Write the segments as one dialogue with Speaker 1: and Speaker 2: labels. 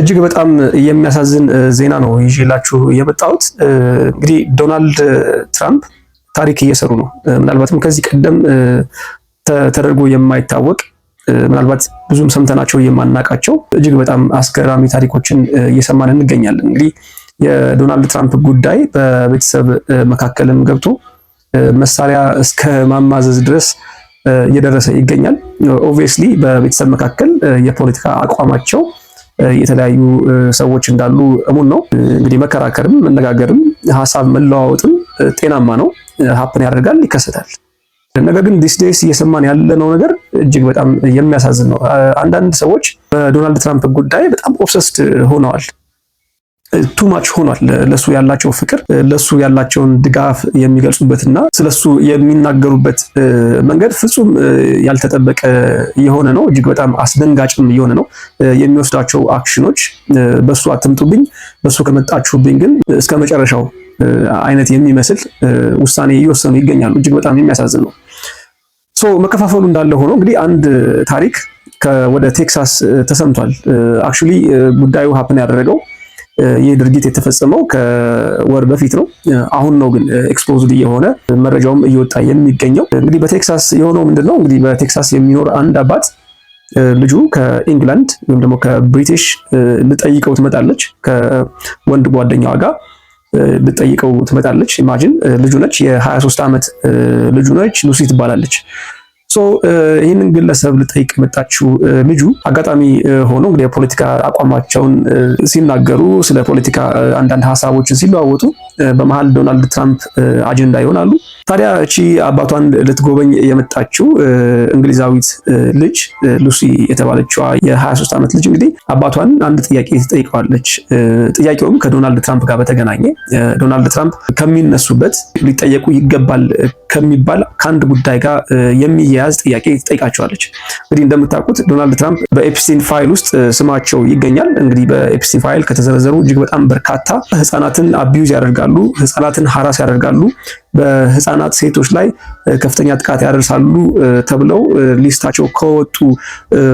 Speaker 1: እጅግ በጣም የሚያሳዝን ዜና ነው ይዤላችሁ የመጣሁት። እንግዲህ ዶናልድ ትራምፕ ታሪክ እየሰሩ ነው። ምናልባትም ከዚህ ቀደም ተደርጎ የማይታወቅ ምናልባት ብዙም ሰምተናቸው የማናቃቸው እጅግ በጣም አስገራሚ ታሪኮችን እየሰማን እንገኛለን። እንግዲህ የዶናልድ ትራምፕ ጉዳይ በቤተሰብ መካከልም ገብቶ መሳሪያ እስከ ማማዘዝ ድረስ እየደረሰ ይገኛል። ኦብቪየስሊ በቤተሰብ መካከል የፖለቲካ አቋማቸው የተለያዩ ሰዎች እንዳሉ እሙን ነው። እንግዲህ መከራከርም መነጋገርም ሀሳብ መለዋወጥም ጤናማ ነው፣ ሀፕን ያደርጋል፣ ይከሰታል። ነገር ግን ዲስ ዴይስ እየሰማን ያለነው ነገር እጅግ በጣም የሚያሳዝን ነው። አንዳንድ ሰዎች በዶናልድ ትራምፕ ጉዳይ በጣም ኦብሰስድ ሆነዋል። ቱ ማች ሆኗል። ለሱ ያላቸው ፍቅር፣ ለሱ ያላቸውን ድጋፍ የሚገልጹበትና ስለሱ የሚናገሩበት መንገድ ፍጹም ያልተጠበቀ የሆነ ነው። እጅግ በጣም አስደንጋጭም የሆነ ነው። የሚወስዳቸው አክሽኖች በሱ አትምጡብኝ፣ በሱ ከመጣችሁብኝ ግን እስከ መጨረሻው አይነት የሚመስል ውሳኔ እየወሰኑ ይገኛሉ። እጅግ በጣም የሚያሳዝን ነው። መከፋፈሉ እንዳለ ሆኖ እንግዲህ አንድ ታሪክ ወደ ቴክሳስ ተሰምቷል። አክቹሊ ጉዳዩ ሀፕን ያደረገው ይህ ድርጊት የተፈጸመው ከወር በፊት ነው። አሁን ነው ግን ኤክስፖዝድ የሆነ መረጃውም እየወጣ የሚገኘው። እንግዲህ በቴክሳስ የሆነው ምንድነው? እንግዲህ በቴክሳስ የሚኖር አንድ አባት ልጁ ከኢንግላንድ ወይም ደግሞ ከብሪቲሽ ልጠይቀው ትመጣለች። ከወንድ ጓደኛዋ ጋር ልጠይቀው ትመጣለች። ኢማጂን ልጁ ነች፣ የ23 ዓመት ልጁ ነች፣ ሉሲ ትባላለች። ይህንን ግለሰብ ልጠይቅ የመጣችው ልጁ አጋጣሚ ሆኖ እንግዲህ የፖለቲካ አቋማቸውን ሲናገሩ ስለ ፖለቲካ አንዳንድ ሀሳቦችን ሲለዋወጡ በመሃል ዶናልድ ትራምፕ አጀንዳ ይሆናሉ። ታዲያ እቺ አባቷን ልትጎበኝ የመጣችው እንግሊዛዊት ልጅ ሉሲ የተባለችዋ የ23 ዓመት ልጅ እንግዲህ አባቷን አንድ ጥያቄ ትጠይቀዋለች። ጥያቄውም ከዶናልድ ትራምፕ ጋር በተገናኘ ዶናልድ ትራምፕ ከሚነሱበት ሊጠየቁ ይገባል ከሚባል ከአንድ ጉዳይ ጋር የሚያያዝ ጥያቄ ትጠይቃቸዋለች። እንግዲህ እንደምታውቁት ዶናልድ ትራምፕ በኤፕስቲን ፋይል ውስጥ ስማቸው ይገኛል። እንግዲህ በኤፕስቲን ፋይል ከተዘረዘሩ እጅግ በጣም በርካታ ህፃናትን አቢዩዝ ያደርጋሉ፣ ህፃናትን ሀራስ ያደርጋሉ፣ በህፃናት ሴቶች ላይ ከፍተኛ ጥቃት ያደርሳሉ ተብለው ሊስታቸው ከወጡ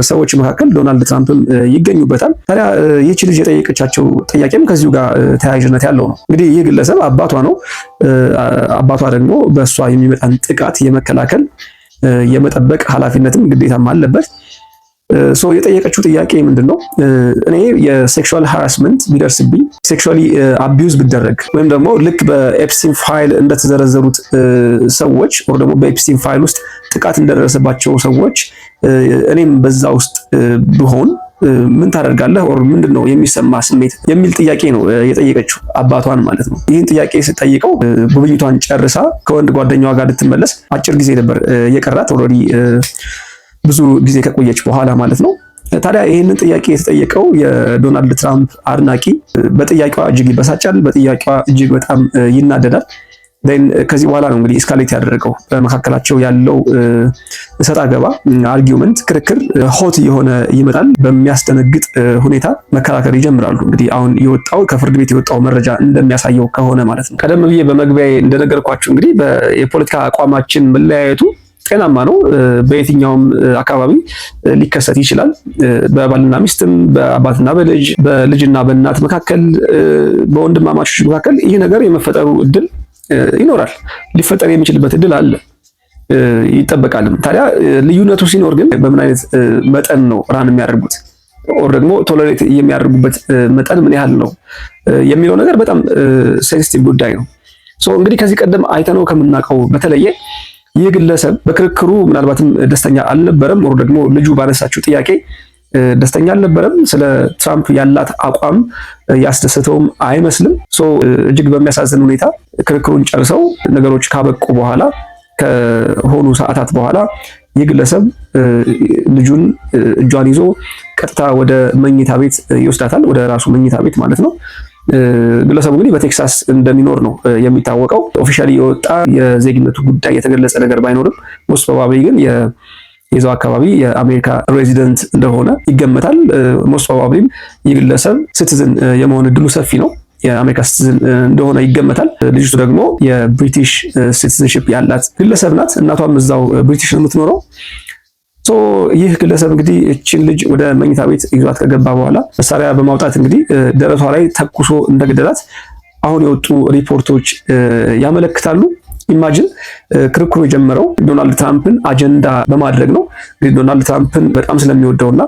Speaker 1: ሰዎች መካከል ዶናልድ ትራምፕም ይገኙበታል። ታዲያ ይህች ልጅ የጠየቀቻቸው ጥያቄም ከዚሁ ጋር ተያያዥነት ያለው ነው። እንግዲህ ይህ ግለሰብ አባቷ ነው። አባቷ ደግሞ በእሷ የሚመጣን ጥቃት የመከላከል የመጠበቅ ኃላፊነትም ግዴታም አለበት። የጠየቀችው ጥያቄ ምንድነው? እኔ የሴክሹዋል ሃራስመንት ቢደርስብኝ፣ ሴክሹዋሊ አቢዩዝ ብደረግ ወይም ደግሞ ልክ በኤፕስቲን ፋይል እንደተዘረዘሩት ሰዎች ወይ ደግሞ በኤፕስቲን ፋይል ውስጥ ጥቃት እንደደረሰባቸው ሰዎች እኔም በዛ ውስጥ ብሆን ምን ታደርጋለህ? ኦር ምንድነው የሚሰማ ስሜት የሚል ጥያቄ ነው የጠየቀችው አባቷን ማለት ነው። ይህን ጥያቄ ስትጠይቀው ጉብኝቷን ጨርሳ ከወንድ ጓደኛዋ ጋር ልትመለስ አጭር ጊዜ ነበር የቀራት፣ ኦልሬዲ ብዙ ጊዜ ከቆየች በኋላ ማለት ነው። ታዲያ ይህንን ጥያቄ የተጠየቀው የዶናልድ ትራምፕ አድናቂ በጥያቄዋ እጅግ ይበሳጫል፣ በጥያቄዋ እጅግ በጣም ይናደዳል። ከዚህ በኋላ ነው እንግዲህ እስካሌት ያደረገው በመካከላቸው ያለው እሰጥ አገባ፣ አርጊውመንት፣ ክርክር ሆት የሆነ ይመጣል። በሚያስደነግጥ ሁኔታ መከራከር ይጀምራሉ። እንግዲህ አሁን የወጣው ከፍርድ ቤት የወጣው መረጃ እንደሚያሳየው ከሆነ ማለት ነው። ቀደም ብዬ በመግቢያ እንደነገርኳችሁ እንግዲህ የፖለቲካ አቋማችን መለያየቱ ጤናማ ነው። በየትኛውም አካባቢ ሊከሰት ይችላል። በባልና ሚስትም፣ በአባትና በልጅ፣ በልጅና በእናት መካከል፣ በወንድማማቾች መካከል ይህ ነገር የመፈጠሩ እድል ይኖራል። ሊፈጠር የሚችልበት እድል አለ፣ ይጠበቃልም። ታዲያ ልዩነቱ ሲኖር ግን በምን አይነት መጠን ነው ራን የሚያደርጉት ኦር ደግሞ ቶለሬት የሚያደርጉበት መጠን ምን ያህል ነው የሚለው ነገር በጣም ሴንሲቲቭ ጉዳይ ነው። እንግዲህ ከዚህ ቀደም አይተነው ከምናውቀው በተለየ ይህ ግለሰብ በክርክሩ ምናልባትም ደስተኛ አልነበረም፣ ወር ደግሞ ልጁ ባነሳችው ጥያቄ ደስተኛ አልነበረም። ስለ ትራምፕ ያላት አቋም ያስደሰተውም አይመስልም። እጅግ በሚያሳዝን ሁኔታ ክርክሩን ጨርሰው ነገሮች ካበቁ በኋላ ከሆኑ ሰዓታት በኋላ ይህ ግለሰብ ልጁን እጇን ይዞ ቀጥታ ወደ መኝታ ቤት ይወስዳታል፣ ወደ ራሱ መኝታ ቤት ማለት ነው። ግለሰቡ እንግዲህ በቴክሳስ እንደሚኖር ነው የሚታወቀው። ኦፊሻሊ የወጣ የዜግነቱ ጉዳይ የተገለጸ ነገር ባይኖርም ሞስት ፕሮባብሊ ግን የዛው አካባቢ የአሜሪካ ሬዚደንት እንደሆነ ይገመታል። ሞስት ፕሮባብሊም የግለሰብ ሲቲዝን የመሆን እድሉ ሰፊ ነው። የአሜሪካ ሲቲዝን እንደሆነ ይገመታል። ልጅቱ ደግሞ የብሪቲሽ ሲቲዝንሺፕ ያላት ግለሰብ ናት። እናቷም እዛው ብሪቲሽ ነው የምትኖረው። ይህ ግለሰብ እንግዲህ እቺን ልጅ ወደ መኝታ ቤት ይዟት ከገባ በኋላ መሳሪያ በማውጣት እንግዲህ ደረቷ ላይ ተኩሶ እንደገደላት አሁን የወጡ ሪፖርቶች ያመለክታሉ። ኢማጂን ክርክሩ የጀመረው ዶናልድ ትራምፕን አጀንዳ በማድረግ ነው። እንግዲህ ዶናልድ ትራምፕን በጣም ስለሚወደውና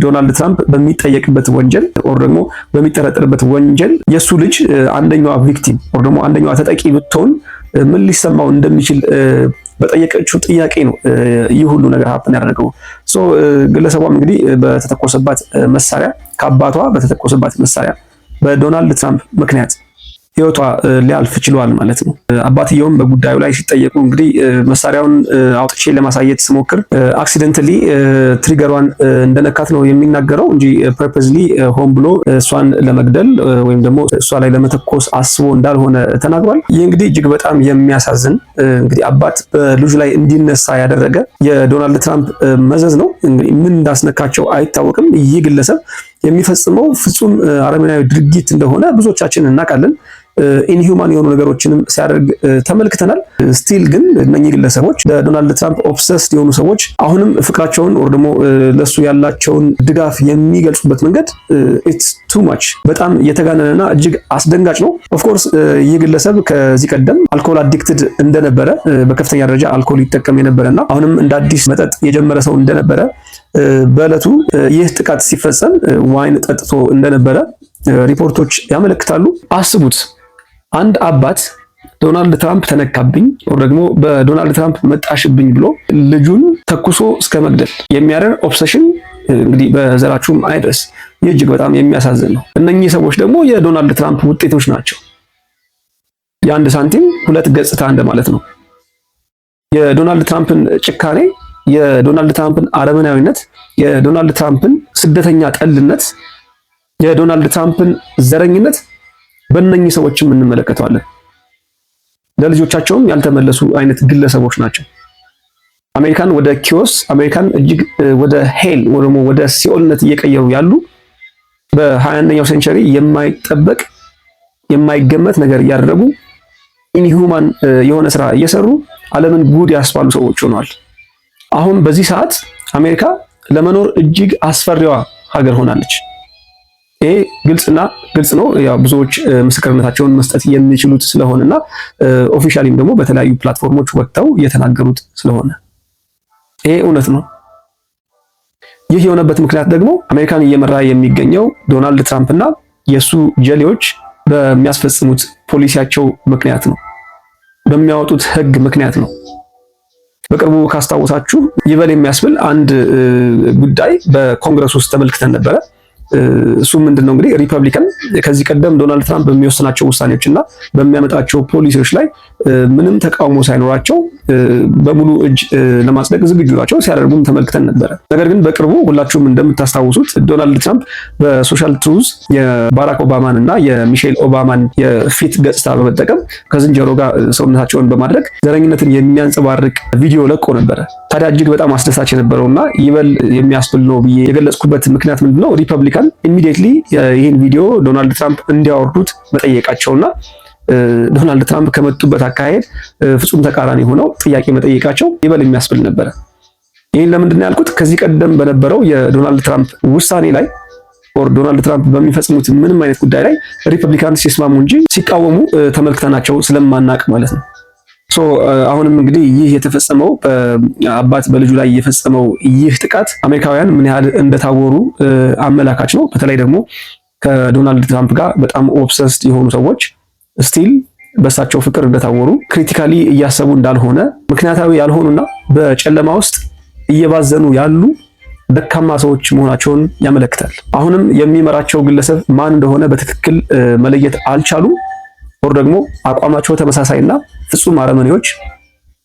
Speaker 1: ዶናልድ ትራምፕ በሚጠየቅበት ወንጀል ወር ደግሞ በሚጠረጠርበት ወንጀል የሱ ልጅ አንደኛዋ ቪክቲም ወር ደግሞ አንደኛዋ ተጠቂ ብትሆን ምን ሊሰማው እንደሚችል በጠየቀችው ጥያቄ ነው ይህ ሁሉ ነገር ሀፕን ያደረገው። ግለሰቧም እንግዲህ በተተኮሰባት መሳሪያ ከአባቷ በተተኮሰባት መሳሪያ በዶናልድ ትራምፕ ምክንያት ህይወቷ ሊያልፍ ችሏል ማለት ነው። አባትየውም በጉዳዩ ላይ ሲጠየቁ እንግዲህ መሳሪያውን አውጥቼ ለማሳየት ስሞክር አክሲደንትሊ ትሪገሯን እንደነካት ነው የሚናገረው እንጂ ፐርፐዝሊ ሆን ብሎ እሷን ለመግደል ወይም ደግሞ እሷ ላይ ለመተኮስ አስቦ እንዳልሆነ ተናግሯል። ይህ እንግዲህ እጅግ በጣም የሚያሳዝን እንግዲህ አባት በልጁ ላይ እንዲነሳ ያደረገ የዶናልድ ትራምፕ መዘዝ ነው። እንግዲህ ምን እንዳስነካቸው አይታወቅም። ይህ ግለሰብ የሚፈጽመው ፍጹም አረመኔያዊ ድርጊት እንደሆነ ብዙዎቻችን እናውቃለን። ኢንሂውማን የሆኑ ነገሮችንም ሲያደርግ ተመልክተናል። ስቲል ግን እነኚህ ግለሰቦች ለዶናልድ ትራምፕ ኦብሰስድ የሆኑ ሰዎች አሁንም ፍቅራቸውን ወር ደግሞ ለሱ ያላቸውን ድጋፍ የሚገልጹበት መንገድ ኢትስ ቱ ማች በጣም የተጋነነና እጅግ አስደንጋጭ ነው። ኦፍኮርስ ይህ ግለሰብ ከዚህ ቀደም አልኮል አዲክትድ እንደነበረ በከፍተኛ ደረጃ አልኮል ይጠቀም የነበረና አሁንም እንደ አዲስ መጠጥ የጀመረ ሰው እንደነበረ በዕለቱ ይህ ጥቃት ሲፈጸም ዋይን ጠጥቶ እንደነበረ ሪፖርቶች ያመለክታሉ። አስቡት አንድ አባት ዶናልድ ትራምፕ ተነካብኝ ወይ ደግሞ በዶናልድ ትራምፕ መጣሽብኝ ብሎ ልጁን ተኩሶ እስከ መግደል የሚያደርግ ኦብሰሽን እንግዲህ በዘራችሁም አይድረስ። ይህ እጅግ በጣም የሚያሳዝን ነው። እነኚህ ሰዎች ደግሞ የዶናልድ ትራምፕ ውጤቶች ናቸው። የአንድ ሳንቲም ሁለት ገጽታ እንደማለት ነው። የዶናልድ ትራምፕን ጭካኔ፣ የዶናልድ ትራምፕን አረመናዊነት፣ የዶናልድ ትራምፕን ስደተኛ ጠልነት፣ የዶናልድ ትራምፕን ዘረኝነት በእነኚህ ሰዎችም እንመለከተዋለን። ለልጆቻቸውም ያልተመለሱ አይነት ግለሰቦች ናቸው። አሜሪካን ወደ ኪዮስ፣ አሜሪካን እጅግ ወደ ሄል ወይ ደግሞ ወደ ሲኦልነት እየቀየሩ ያሉ በ21ኛው ሴንቸሪ የማይጠበቅ የማይገመት ነገር እያደረጉ ኢንሂውማን የሆነ ስራ እየሰሩ ዓለምን ጉድ ያስባሉ ሰዎች ሆነዋል። አሁን በዚህ ሰዓት አሜሪካ ለመኖር እጅግ አስፈሪዋ ሀገር ሆናለች። ይሄ ግልጽ ነው። ያው ብዙዎች ምስክርነታቸውን መስጠት የሚችሉት ስለሆነና ኦፊሻሊም ደግሞ በተለያዩ ፕላትፎርሞች ወጥተው እየተናገሩት ስለሆነ ይሄ እውነት ነው። ይህ የሆነበት ምክንያት ደግሞ አሜሪካን እየመራ የሚገኘው ዶናልድ ትራምፕ እና የሱ ጀሌዎች በሚያስፈጽሙት ፖሊሲያቸው ምክንያት ነው፣ በሚያወጡት ህግ ምክንያት ነው። በቅርቡ ካስታወሳችሁ ይበል የሚያስብል አንድ ጉዳይ በኮንግረስ ውስጥ ተመልክተን ነበረ። እሱ ምንድነው እንግዲህ ሪፐብሊካን ከዚህ ቀደም ዶናልድ ትራምፕ በሚወስናቸው ውሳኔዎችና በሚያመጣቸው ፖሊሲዎች ላይ ምንም ተቃውሞ ሳይኖራቸው በሙሉ እጅ ለማጽደቅ ዝግጁ ናቸው ሲያደርጉም ተመልክተን ነበረ። ነገር ግን በቅርቡ ሁላችሁም እንደምታስታውሱት ዶናልድ ትራምፕ በሶሻል ትሩዝ የባራክ ኦባማን እና የሚሼል ኦባማን የፊት ገጽታ በመጠቀም ከዝንጀሮ ጋር ሰውነታቸውን በማድረግ ዘረኝነትን የሚያንጸባርቅ ቪዲዮ ለቆ ነበረ። ታዲያ እጅግ በጣም አስደሳች የነበረውና ይበል የሚያስብል ነው ብዬ የገለጽኩበት ምክንያት ምንድነው? ሪፐብሊካን ኢሚዲየትሊ ይህን ቪዲዮ ዶናልድ ትራምፕ እንዲያወርዱት መጠየቃቸውና ዶናልድ ትራምፕ ከመጡበት አካሄድ ፍጹም ተቃራኒ ሆነው ጥያቄ መጠየቃቸው ይበል የሚያስብል ነበረ። ይህን ለምንድን ነው ያልኩት? ከዚህ ቀደም በነበረው የዶናልድ ትራምፕ ውሳኔ ላይ ዶናልድ ትራምፕ በሚፈጽሙት ምንም አይነት ጉዳይ ላይ ሪፐብሊካን ሲስማሙ እንጂ ሲቃወሙ ተመልክተናቸው ስለማናቅ ማለት ነው። አሁንም እንግዲህ ይህ የተፈጸመው አባት በልጁ ላይ የፈጸመው ይህ ጥቃት አሜሪካውያን ምን ያህል እንደታወሩ አመላካች ነው። በተለይ ደግሞ ከዶናልድ ትራምፕ ጋር በጣም ኦብሰስድ የሆኑ ሰዎች ስቲል በእሳቸው ፍቅር እንደታወሩ ክሪቲካሊ እያሰቡ እንዳልሆነ ምክንያታዊ ያልሆኑና በጨለማ ውስጥ እየባዘኑ ያሉ ደካማ ሰዎች መሆናቸውን ያመለክታል። አሁንም የሚመራቸው ግለሰብ ማን እንደሆነ በትክክል መለየት አልቻሉም። ወር ደግሞ አቋማቸው ተመሳሳይና ፍጹም አረመኔዎች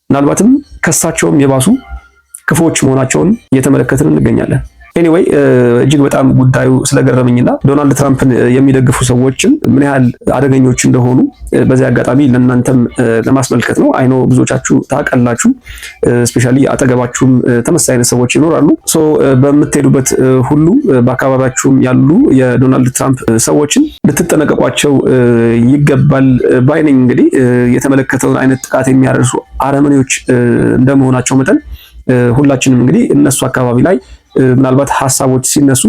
Speaker 1: ምናልባትም ከሳቸውም የባሱ ክፎች መሆናቸውን እየተመለከትን እንገኛለን። ኤኒዌይ እጅግ በጣም ጉዳዩ ስለገረመኝና ዶናልድ ትራምፕን የሚደግፉ ሰዎችም ምን ያህል አደገኞች እንደሆኑ በዚህ አጋጣሚ ለእናንተም ለማስመልከት ነው። አይኖ ብዙዎቻችሁ ታውቃላችሁ፣ ስፔሻሊ አጠገባችሁም ተመሳሳይ አይነት ሰዎች ይኖራሉ። በምትሄዱበት ሁሉ በአካባቢያችሁም ያሉ የዶናልድ ትራምፕ ሰዎችን ልትጠነቀቋቸው ይገባል ባይነኝ። እንግዲህ የተመለከተውን አይነት ጥቃት የሚያደርሱ አረመኔዎች እንደመሆናቸው መጠን ሁላችንም እንግዲህ እነሱ አካባቢ ላይ ምናልባት ሀሳቦች ሲነሱ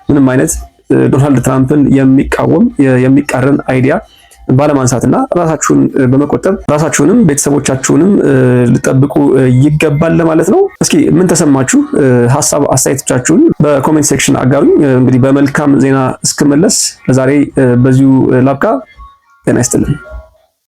Speaker 1: ምንም አይነት ዶናልድ ትራምፕን የሚቃረን አይዲያ ባለማንሳትና ራሳችሁን በመቆጠብ ራሳችሁንም ቤተሰቦቻችሁንም ልጠብቁ ይገባል ለማለት ነው። እስኪ ምን ተሰማችሁ? ሀሳብ አስተያየቶቻችሁን በኮሜንት ሴክሽን አጋሩኝ። እንግዲህ በመልካም ዜና እስክመለስ ለዛሬ በዚሁ ላብቃ። ጤና ይስጥልን።